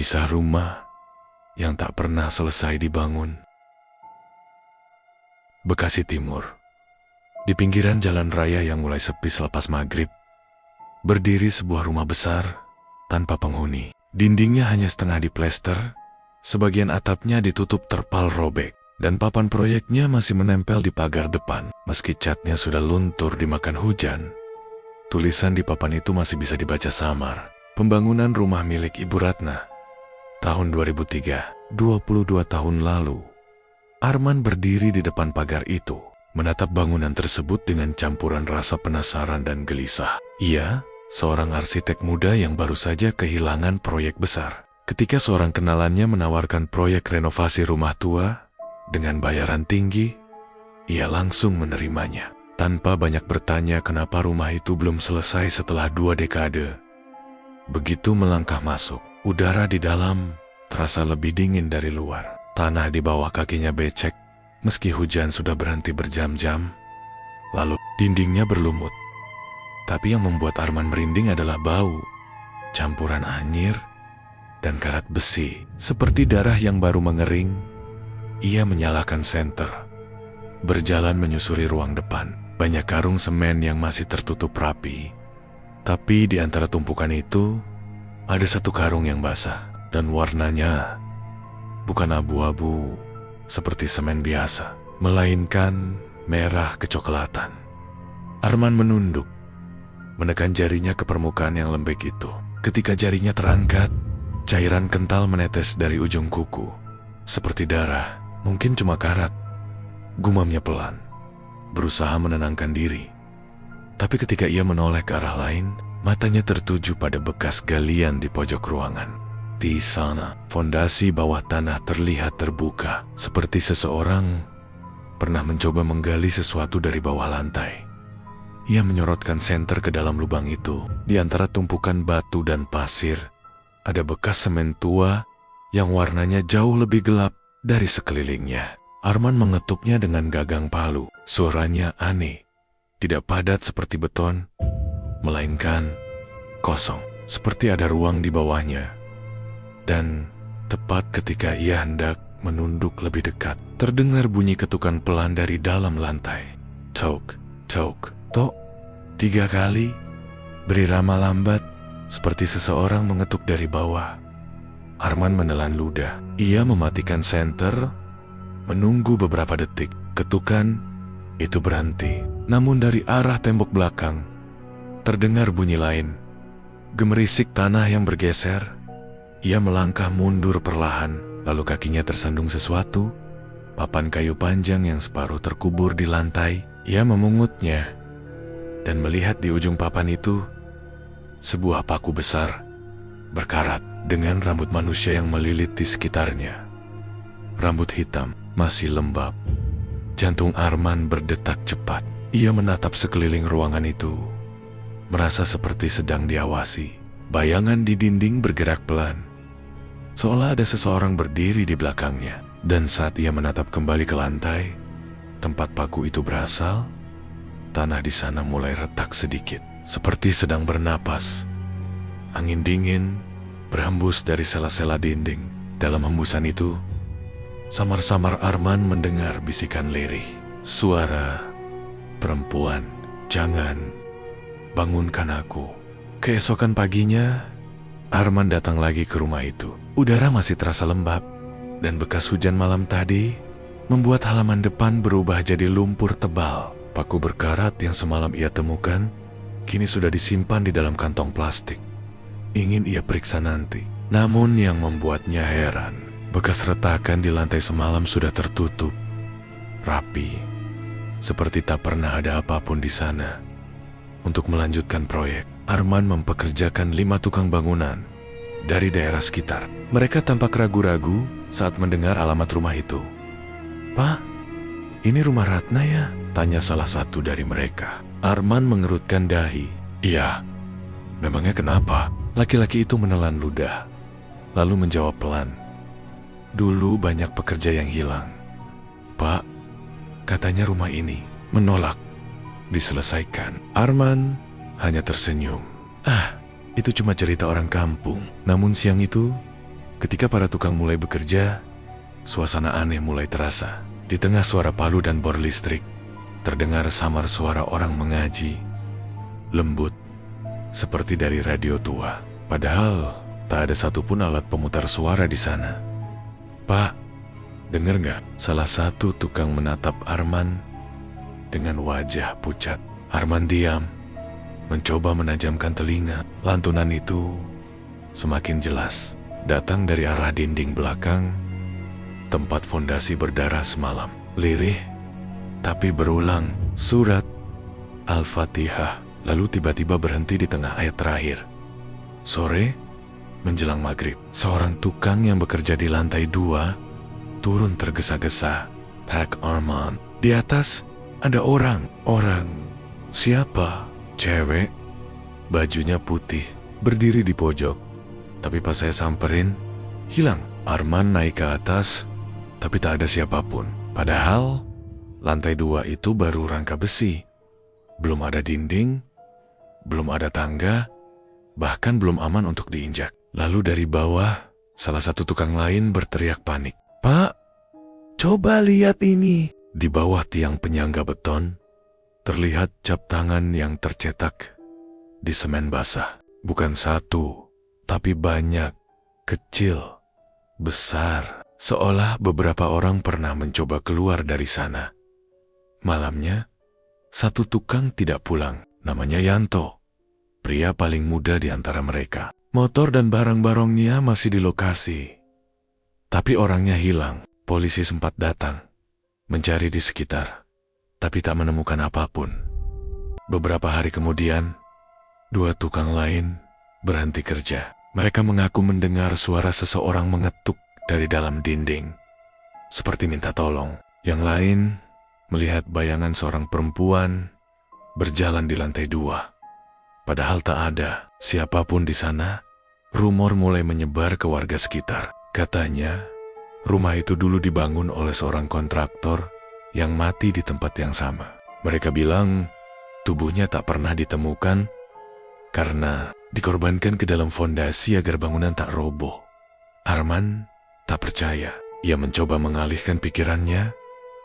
Kisah rumah yang tak pernah selesai dibangun. Bekasi Timur. Di pinggiran jalan raya yang mulai sepi selepas maghrib, berdiri sebuah rumah besar tanpa penghuni. Dindingnya hanya setengah diplester, sebagian atapnya ditutup terpal robek, dan papan proyeknya masih menempel di pagar depan. Meski catnya sudah luntur dimakan hujan, tulisan di papan itu masih bisa dibaca samar. Pembangunan rumah milik Ibu Ratna. Tahun 2003, 22 tahun lalu. Arman berdiri di depan pagar itu, menatap bangunan tersebut dengan campuran rasa penasaran dan gelisah. Ia, seorang arsitek muda yang baru saja kehilangan proyek besar. Ketika seorang kenalannya menawarkan proyek renovasi rumah tua dengan bayaran tinggi, ia langsung menerimanya. Tanpa banyak bertanya kenapa rumah itu belum selesai setelah 2 dekade. Begitu melangkah masuk, udara di dalam terasa lebih dingin dari luar. Tanah di bawah kakinya becek, meski hujan sudah berhenti berjam-jam. Lalu dindingnya berlumut. Tapi yang membuat Arman merinding adalah bau, campuran anyir, dan karat besi. Seperti darah yang baru mengering, ia menyalakan senter. Berjalan menyusuri ruang depan. Banyak karung semen yang masih tertutup rapi. Tapi di antara tumpukan itu, ada satu karung yang basah. Dan warnanya bukan abu-abu seperti semen biasa, melainkan merah kecoklatan. Arman menunduk, menekan jarinya ke permukaan yang lembek itu. Ketika jarinya terangkat, cairan kental menetes dari ujung kuku. Seperti darah, mungkin cuma karat. Gumamnya pelan, berusaha menenangkan diri. Tapi ketika ia menoleh ke arah lain, matanya tertuju pada bekas galian di pojok ruangan. Di sana, fondasi bawah tanah terlihat terbuka, seperti seseorang pernah mencoba menggali sesuatu dari bawah lantai. Ia menyorotkan senter ke dalam lubang itu. Di antara tumpukan batu dan pasir, ada bekas semen tua yang warnanya jauh lebih gelap dari sekelilingnya. Arman mengetuknya dengan gagang palu. Suaranya aneh, tidak padat seperti beton, melainkan kosong, seperti ada ruang di bawahnya. Dan tepat ketika ia hendak menunduk lebih dekat, terdengar bunyi ketukan pelan dari dalam lantai. Tok, tok, tok. 3 kali, berirama lambat, seperti seseorang mengetuk dari bawah. Arman menelan ludah. Ia mematikan senter, menunggu beberapa detik. Ketukan itu berhenti. Namun dari arah tembok belakang, terdengar bunyi lain. Gemerisik tanah yang bergeser. Ia melangkah mundur perlahan, lalu kakinya tersandung sesuatu. Papan kayu panjang yang separuh terkubur di lantai. Ia memungutnya dan melihat di ujung papan itu sebuah paku besar, berkarat, dengan rambut manusia yang melilit di sekitarnya. Rambut hitam, masih lembab. Jantung Arman berdetak cepat. Ia menatap sekeliling ruangan itu, merasa seperti sedang diawasi. Bayangan di dinding bergerak pelan, seolah ada seseorang berdiri di belakangnya. Dan saat ia menatap kembali ke lantai, tempat paku itu berasal, tanah di sana mulai retak sedikit, seperti sedang bernapas. Angin dingin berhembus dari sela-sela dinding. Dalam hembusan itu, samar-samar Arman mendengar bisikan lirih. Suara perempuan, "Jangan, bangunkan aku." Keesokan paginya, Arman datang lagi ke rumah itu. Udara masih terasa lembab, dan bekas hujan malam tadi membuat halaman depan berubah jadi lumpur tebal. Paku berkarat yang semalam ia temukan, kini sudah disimpan di dalam kantong plastik. Ingin ia periksa nanti. Namun yang membuatnya heran, bekas retakan di lantai semalam sudah tertutup, rapi, seperti tak pernah ada apapun di sana. Untuk melanjutkan proyek, Arman mempekerjakan 5 tukang bangunan dari daerah sekitar. Mereka tampak ragu-ragu saat mendengar alamat rumah itu. "Pak, ini rumah Ratna ya?" tanya salah satu dari mereka. Arman mengerutkan dahi. "Iya." "Memangnya kenapa?" Laki-laki itu menelan ludah, lalu menjawab pelan. "Dulu banyak pekerja yang hilang, Pak. Katanya rumah ini menolak diselesaikan." Arman hanya tersenyum. Itu cuma cerita orang kampung." Namun siang itu, Ketika para tukang mulai bekerja, suasana aneh mulai terasa. Di tengah suara palu dan bor listrik, terdengar samar suara orang mengaji, lembut, seperti dari radio tua. Padahal tak ada satupun alat pemutar suara di sana. "Pak, dengar nggak?" Salah satu tukang menatap Arman dengan wajah pucat. Arman diam, mencoba menajamkan telinga. Lantunan itu semakin jelas, datang dari arah dinding belakang, tempat fondasi berdarah semalam. Lirih, tapi berulang, surat Al-Fatihah, lalu tiba-tiba berhenti di tengah ayat terakhir. Sore, menjelang maghrib, seorang tukang yang bekerja di lantai 2 turun tergesa-gesa. Pak Arman, di atas ada orang. Orang siapa? Cewek, bajunya putih, berdiri di pojok. Tapi pas saya samperin, hilang. Arman naik ke atas, tapi tak ada siapapun. Padahal lantai 2 itu baru rangka besi. Belum ada dinding, belum ada tangga, bahkan belum aman untuk diinjak. Lalu dari bawah, salah satu tukang lain berteriak panik. "Pak, coba lihat ini." Di bawah tiang penyangga beton, terlihat cap tangan yang tercetak di semen basah. Bukan satu, tapi banyak, kecil, besar. Seolah beberapa orang pernah mencoba keluar dari sana. Malamnya, satu tukang tidak pulang. Namanya Yanto, pria paling muda di antara mereka. Motor dan barang-barangnya masih di lokasi. Tapi orangnya hilang. Polisi sempat datang, mencari di sekitar, tapi tak menemukan apapun. Beberapa hari kemudian, 2 tukang lain berhenti kerja. Mereka mengaku mendengar suara seseorang mengetuk dari dalam dinding, seperti minta tolong. Yang lain melihat bayangan seorang perempuan berjalan di lantai 2. Padahal tak ada siapapun di sana. Rumor mulai menyebar ke warga sekitar. Katanya, rumah itu dulu dibangun oleh seorang kontraktor yang mati di tempat yang sama. Mereka bilang tubuhnya tak pernah ditemukan karena dikorbankan ke dalam fondasi agar bangunan tak roboh. Arman tak percaya. Ia mencoba mengalihkan pikirannya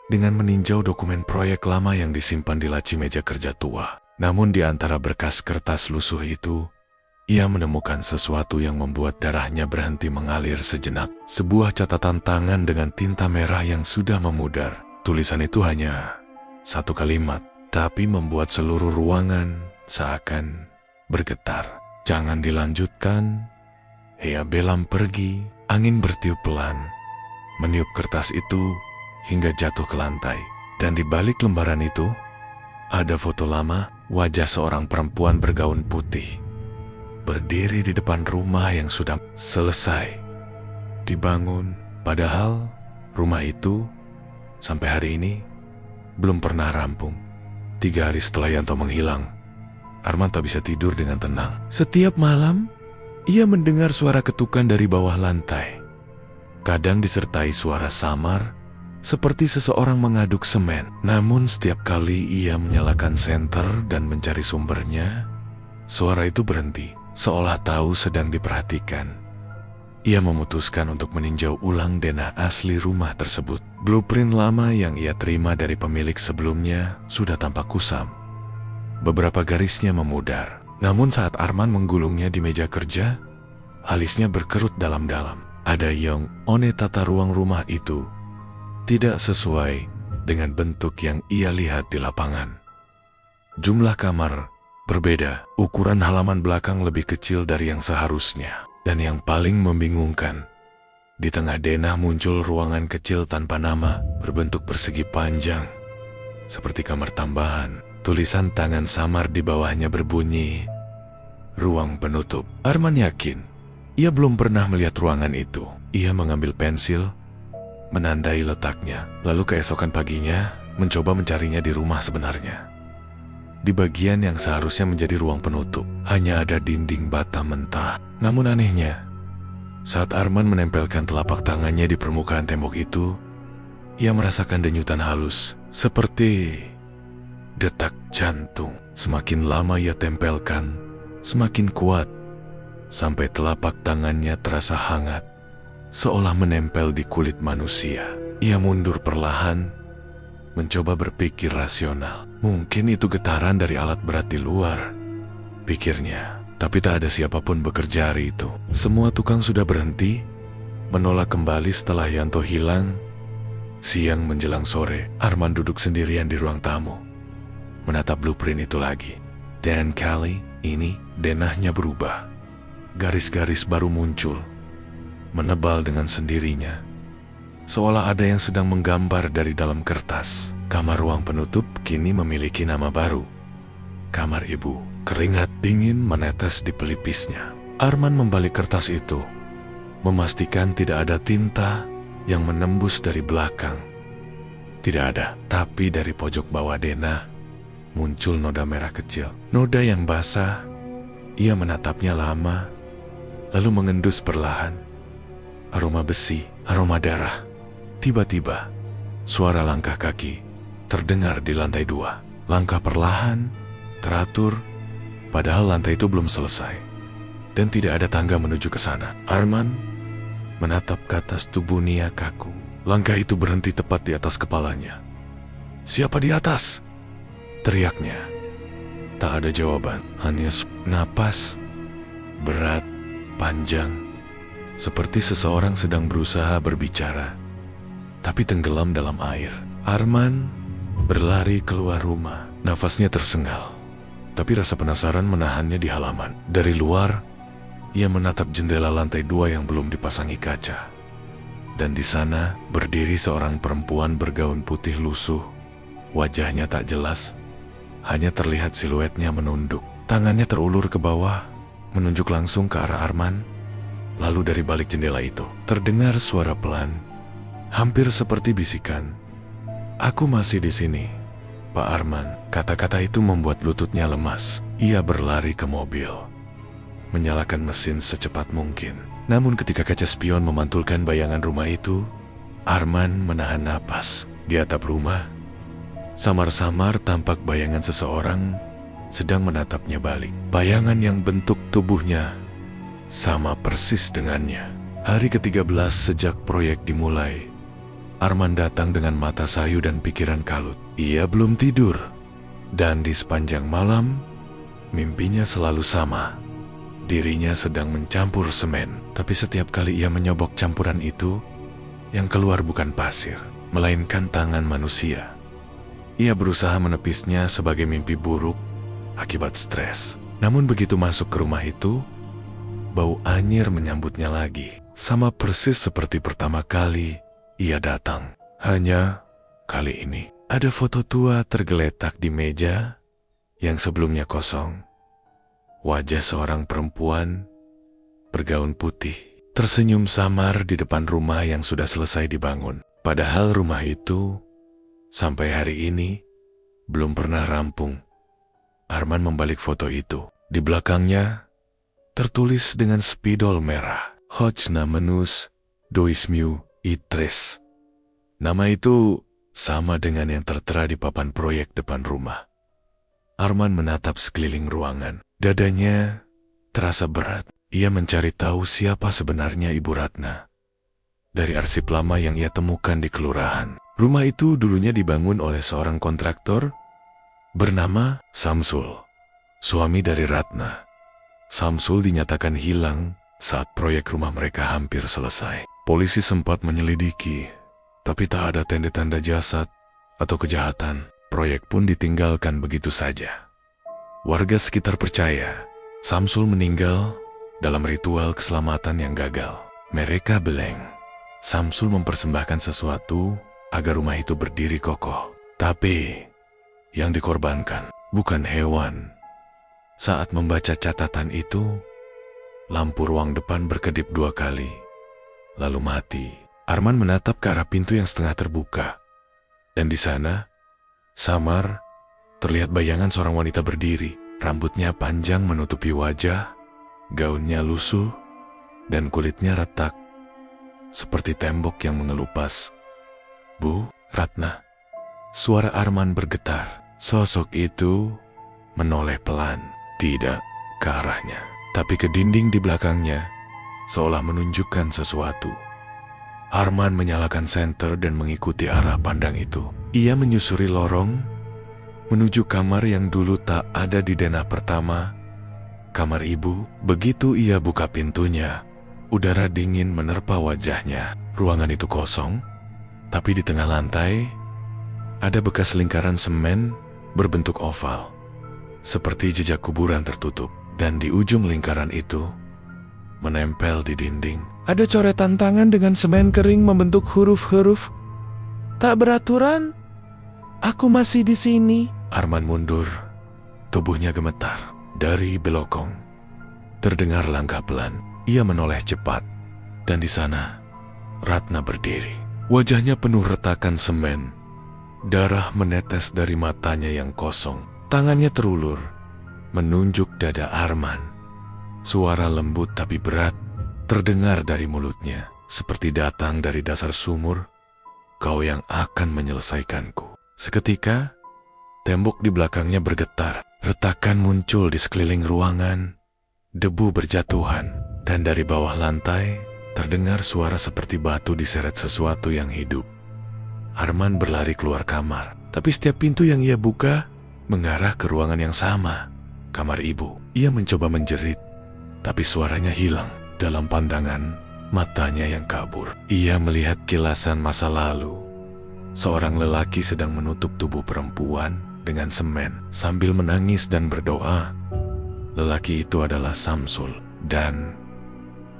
dengan meninjau dokumen proyek lama yang disimpan di laci meja kerja tua. Namun di antara berkas kertas lusuh itu, ia menemukan sesuatu yang membuat darahnya berhenti mengalir sejenak. Sebuah catatan tangan dengan tinta merah yang sudah memudar. Tulisan itu hanya 1 kalimat, tapi membuat seluruh ruangan seakan bergetar. "Jangan dilanjutkan." Ia belam pergi. Angin bertiup pelan, meniup kertas itu hingga jatuh ke lantai. Dan di balik lembaran itu, ada foto lama, wajah seorang perempuan bergaun putih, berdiri di depan rumah yang sudah selesai dibangun. Padahal rumah itu sampai hari ini belum pernah rampung. 3 hari setelah Yanto menghilang, Arman tak bisa tidur dengan tenang. Setiap malam, ia mendengar suara ketukan dari bawah lantai. Kadang disertai suara samar, seperti seseorang mengaduk semen. Namun setiap kali ia menyalakan senter dan mencari sumbernya, suara itu berhenti, seolah tahu sedang diperhatikan. Ia memutuskan untuk meninjau ulang denah asli rumah tersebut. Blueprint lama yang ia terima dari pemilik sebelumnya sudah tampak kusam. Beberapa garisnya memudar. Namun saat Arman menggulungnya di meja kerja, alisnya berkerut dalam-dalam. Ada yang one tata ruang rumah itu tidak sesuai dengan bentuk yang ia lihat di lapangan. Jumlah kamar berbeda, ukuran halaman belakang lebih kecil dari yang seharusnya. Dan yang paling membingungkan, di tengah denah muncul ruangan kecil tanpa nama, berbentuk persegi panjang, seperti kamar tambahan. Tulisan tangan samar di bawahnya berbunyi, "Ruang penutup." Arman yakin ia belum pernah melihat ruangan itu. Ia mengambil pensil, menandai letaknya, lalu keesokan paginya mencoba mencarinya di rumah sebenarnya. Di bagian yang seharusnya menjadi ruang penutup, hanya ada dinding bata mentah. Namun anehnya, saat Arman menempelkan telapak tangannya di permukaan tembok itu, ia merasakan denyutan halus, seperti detak jantung. Semakin lama ia tempelkan, semakin kuat, sampai telapak tangannya terasa hangat. seolah menempel di kulit manusia. Ia mundur perlahan, mencoba berpikir rasional. Mungkin itu getaran dari alat berat di luar, pikirnya. Tapi tak ada siapapun bekerja hari itu. Semua tukang sudah berhenti, menolak kembali setelah Yanto hilang. Siang menjelang sore, Arman duduk sendirian di ruang tamu, menatap blueprint itu lagi. Dan kali ini denahnya berubah. Garis-garis baru muncul, menebal dengan sendirinya, seolah ada yang sedang menggambar dari dalam kertas. Kamar ruang penutup kini memiliki nama baru, kamar ibu. Keringat dingin menetes di pelipisnya. Arman membalik kertas itu, memastikan tidak ada tinta yang menembus dari belakang. Tidak ada, tapi dari pojok bawah denah muncul noda merah kecil. Noda yang basah. Ia menatapnya lama, lalu mengendus perlahan. Aroma besi, aroma darah. Tiba-tiba, suara langkah kaki terdengar di lantai 2. Langkah perlahan, teratur, padahal lantai itu belum selesai, dan tidak ada tangga menuju ke sana. Arman menatap ke atas tubuh Nia kaku. Langkah itu berhenti tepat di atas kepalanya. "Siapa di atas?" teriaknya. Tak ada jawaban, hanya napas berat, panjang, seperti seseorang sedang berusaha berbicara, tapi tenggelam dalam air. Arman berlari keluar rumah, nafasnya tersengal. Tapi rasa penasaran menahannya di halaman. Dari luar, ia menatap jendela lantai 2 yang belum dipasangi kaca. Dan di sana berdiri seorang perempuan bergaun putih lusuh. Wajahnya tak jelas, hanya terlihat siluetnya menunduk. Tangannya terulur ke bawah, menunjuk langsung ke arah Arman. Lalu dari balik jendela itu, terdengar suara pelan, hampir seperti bisikan. "Aku masih di sini, Pak Arman." Kata-kata itu membuat lututnya lemas. Ia berlari ke mobil, menyalakan mesin secepat mungkin. Namun ketika kaca spion memantulkan bayangan rumah itu, Arman menahan napas. Di atap rumah, samar-samar tampak bayangan seseorang sedang menatapnya balik. Bayangan yang bentuk tubuhnya sama persis dengannya. Hari ke-13 sejak proyek dimulai, Arman datang dengan mata sayu dan pikiran kalut. Ia belum tidur. Dan di sepanjang malam, mimpinya selalu sama. Dirinya sedang mencampur semen, tapi setiap kali ia menyobok campuran itu, yang keluar bukan pasir, melainkan tangan manusia. Ia berusaha menepisnya sebagai mimpi buruk akibat stres. Namun begitu masuk ke rumah itu, bau anyir menyambutnya lagi. Sama persis seperti pertama kali ia datang. Hanya kali ini, ada foto tua tergeletak di meja yang sebelumnya kosong. Wajah seorang perempuan bergaun putih tersenyum samar di depan rumah yang sudah selesai dibangun. Padahal rumah itu sampai hari ini belum pernah rampung. Arman membalik foto itu. Di belakangnya tertulis dengan spidol merah, "Hojna menus doismiu itres." Nama itu sama dengan yang tertera di papan proyek depan rumah. Arman menatap sekeliling ruangan. Dadanya terasa berat. Ia mencari tahu siapa sebenarnya Ibu Ratna. Dari arsip lama yang ia temukan di kelurahan. Rumah itu dulunya dibangun oleh seorang kontraktor bernama Samsul, suami dari Ratna. Samsul dinyatakan hilang saat proyek rumah mereka hampir selesai. Polisi sempat menyelidiki, tapi tak ada tanda-tanda jasad atau kejahatan. Proyek pun ditinggalkan begitu saja. Warga sekitar percaya Samsul meninggal dalam ritual keselamatan yang gagal. Mereka beleng. Samsul mempersembahkan sesuatu agar rumah itu berdiri kokoh. Tapi yang dikorbankan bukan hewan. Saat membaca catatan itu, lampu ruang depan berkedip 2 kali, lalu mati. Arman menatap ke arah pintu yang setengah terbuka. Dan di sana, samar, terlihat bayangan seorang wanita berdiri. Rambutnya panjang menutupi wajah, gaunnya lusuh, dan kulitnya retak, seperti tembok yang mengelupas. "Bu Ratna." Suara Arman bergetar. Sosok itu menoleh pelan, tidak ke arahnya, tapi ke dinding di belakangnya, seolah menunjukkan sesuatu. Arman menyalakan senter dan mengikuti arah pandang itu. Ia menyusuri lorong, menuju kamar yang dulu tak ada di denah pertama, kamar ibu. Begitu ia buka pintunya, udara dingin menerpa wajahnya. Ruangan itu kosong, tapi di tengah lantai ada bekas lingkaran semen berbentuk oval, seperti jejak kuburan tertutup. Dan di ujung lingkaran itu, menempel di dinding, ada coretan tangan dengan semen kering membentuk huruf-huruf. Tak beraturan. Aku masih di sini. Arman mundur. Tubuhnya gemetar. Dari belokong terdengar langkah pelan. Ia menoleh cepat. Dan di sana, Ratna berdiri. Wajahnya penuh retakan semen. Darah menetes dari matanya yang kosong. Tangannya terulur, menunjuk dada Arman. Suara lembut tapi berat terdengar dari mulutnya, seperti datang dari dasar sumur. Kau yang akan menyelesaikanku. Seketika, tembok di belakangnya bergetar. Retakan muncul di sekeliling ruangan. Debu berjatuhan, dan dari bawah lantai terdengar suara seperti batu diseret sesuatu yang hidup. Arman berlari keluar kamar, tapi setiap pintu yang ia buka mengarah ke ruangan yang sama, kamar ibu. Ia mencoba menjerit, tapi suaranya hilang. Dalam pandangan matanya yang kabur, ia melihat kilasan masa lalu. Seorang lelaki sedang menutup tubuh perempuan dengan semen sambil menangis dan berdoa. Lelaki itu adalah Samsul, dan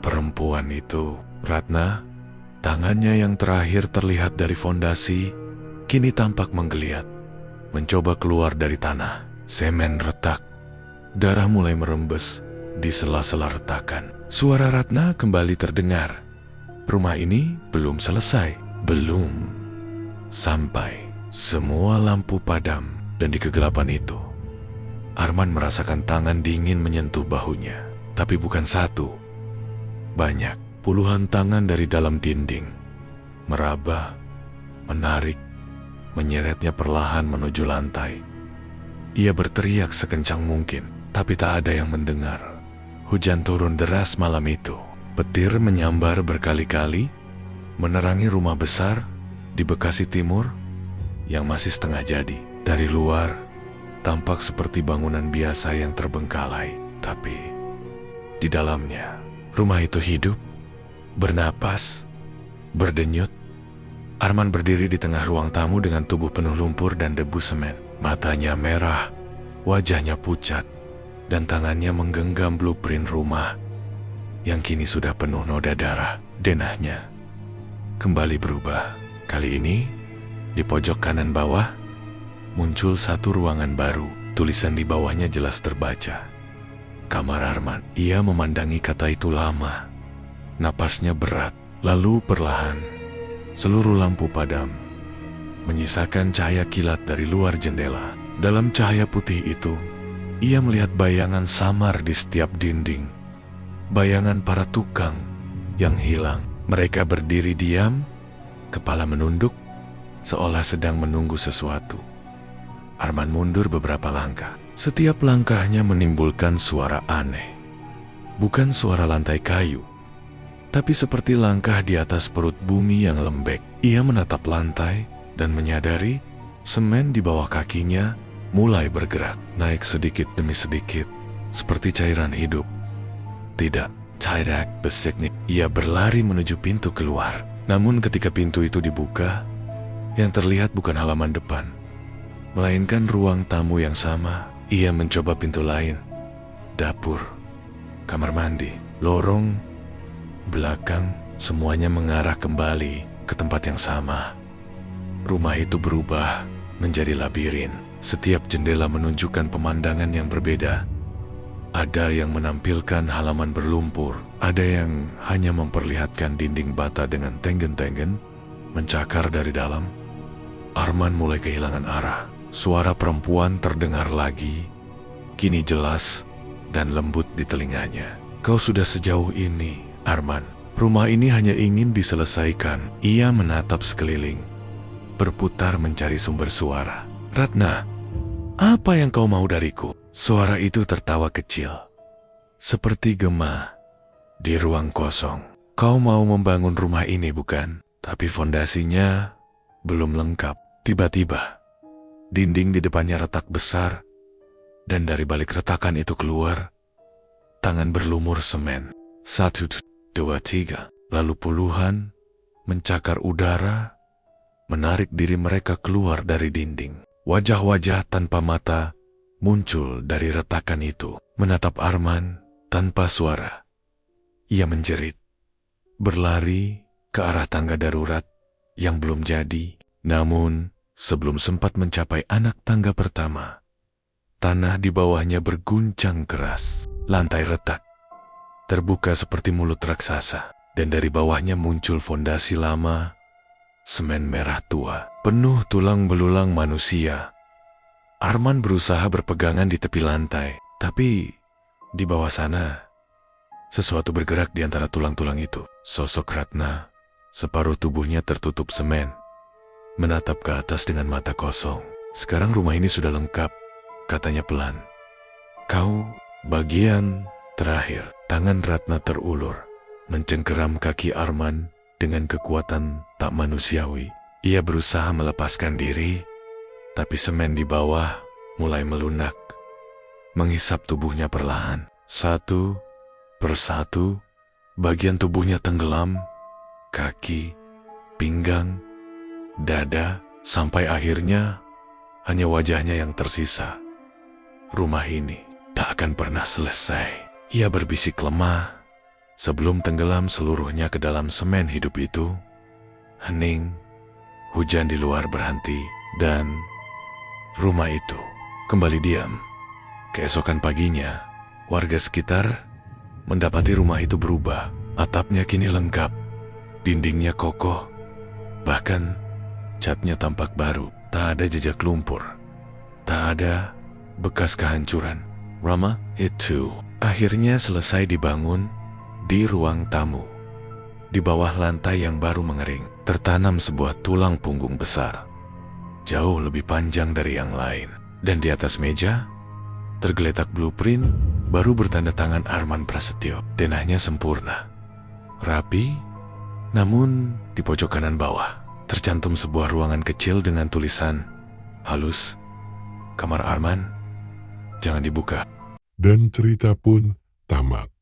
perempuan itu Ratna. Tangannya yang terakhir terlihat dari fondasi kini tampak menggeliat, mencoba keluar dari tanah. Semen retak, darah mulai merembes di sela-sela retakan. Suara Ratna kembali terdengar. Rumah ini belum selesai. Belum sampai. Semua lampu padam, dan di kegelapan itu Arman merasakan tangan dingin menyentuh bahunya. Tapi bukan satu, banyak. Puluhan tangan dari dalam dinding meraba, menarik, menyeretnya perlahan menuju lantai. Ia berteriak sekencang mungkin, tapi tak ada yang mendengar. Hujan turun deras malam itu. Petir menyambar berkali-kali, menerangi rumah besar di Bekasi Timur yang masih setengah jadi. Dari luar, tampak seperti bangunan biasa yang terbengkalai. Tapi di dalamnya, rumah itu hidup, bernapas, berdenyut. Arman berdiri di tengah ruang tamu dengan tubuh penuh lumpur dan debu semen. Matanya merah, wajahnya pucat, dan tangannya menggenggam blueprint rumah yang kini sudah penuh noda darah. Denahnya kembali berubah. Kali ini, di pojok kanan bawah, muncul satu ruangan baru. Tulisan di bawahnya jelas terbaca. Kamar Arman. Ia memandangi kata itu lama. Napasnya berat, lalu perlahan seluruh lampu padam, menyisakan cahaya kilat dari luar jendela. Dalam cahaya putih itu, ia melihat bayangan samar di setiap dinding. Bayangan para tukang yang hilang. Mereka berdiri diam, kepala menunduk, seolah sedang menunggu sesuatu. Arman mundur beberapa langkah. Setiap langkahnya menimbulkan suara aneh. Bukan suara lantai kayu, tapi seperti langkah di atas perut bumi yang lembek. Ia menatap lantai dan menyadari semen di bawah kakinya mulai bergerak, naik sedikit demi sedikit, seperti cairan hidup. Tidak, tidak besiknik. Ia berlari menuju pintu keluar. Namun ketika pintu itu dibuka, yang terlihat bukan halaman depan, melainkan ruang tamu yang sama. Ia mencoba pintu lain, dapur, kamar mandi, lorong, belakang, semuanya mengarah kembali ke tempat yang sama. Rumah itu berubah menjadi labirin. Setiap jendela menunjukkan pemandangan yang berbeda. Ada yang menampilkan halaman berlumpur, ada yang hanya memperlihatkan dinding bata dengan tenggen-tenggen mencakar dari dalam. Arman mulai kehilangan arah. Suara perempuan terdengar lagi, kini jelas dan lembut di telinganya. Kau sudah sejauh ini, Arman. Rumah ini hanya ingin diselesaikan. Ia menatap sekeliling, berputar mencari sumber suara. Ratna, apa yang kau mau dariku? Suara itu tertawa kecil, seperti gema di ruang kosong. Kau mau membangun rumah ini, bukan? Tapi fondasinya belum lengkap. Tiba-tiba, dinding di depannya retak besar, dan dari balik retakan itu keluar tangan berlumur semen. 1, 2, 3. Lalu puluhan mencakar udara, menarik diri mereka keluar dari dinding. Wajah-wajah tanpa mata muncul dari retakan itu, menatap Arman tanpa suara. Ia menjerit, berlari ke arah tangga darurat yang belum jadi. Namun, sebelum sempat mencapai anak tangga pertama, tanah di bawahnya berguncang keras. Lantai retak, terbuka seperti mulut raksasa, dan dari bawahnya muncul fondasi lama, semen merah tua, penuh tulang belulang manusia. Arman berusaha berpegangan di tepi lantai, tapi di bawah sana, sesuatu bergerak di antara tulang-tulang itu. Sosok Ratna, separuh tubuhnya tertutup semen, menatap ke atas dengan mata kosong. Sekarang rumah ini sudah lengkap, katanya pelan. Kau bagian terakhir. Tangan Ratna terulur, mencengkeram kaki Arman dengan kekuatan tak manusiawi. Ia berusaha melepaskan diri, tapi semen di bawah mulai melunak, menghisap tubuhnya perlahan. Satu persatu, bagian tubuhnya tenggelam, kaki, pinggang, dada, sampai akhirnya hanya wajahnya yang tersisa. Rumah ini tak akan pernah selesai. Ia berbisik lemah sebelum tenggelam seluruhnya ke dalam semen hidup itu. Hening, hujan di luar berhenti, dan rumah itu kembali diam. Keesokan paginya, warga sekitar mendapati rumah itu berubah. Atapnya kini lengkap, dindingnya kokoh, bahkan catnya tampak baru. Tak ada jejak lumpur, tak ada bekas kehancuran. Rama itu akhirnya selesai dibangun di ruang tamu. Di bawah lantai yang baru mengering, tertanam sebuah tulang punggung besar, jauh lebih panjang dari yang lain. Dan di atas meja, tergeletak blueprint baru bertanda tangan Arman Prasetyo. Denahnya sempurna, rapi, namun di pojok kanan bawah tercantum sebuah ruangan kecil dengan tulisan halus, "Kamar Arman, jangan dibuka." Dan cerita pun tamat.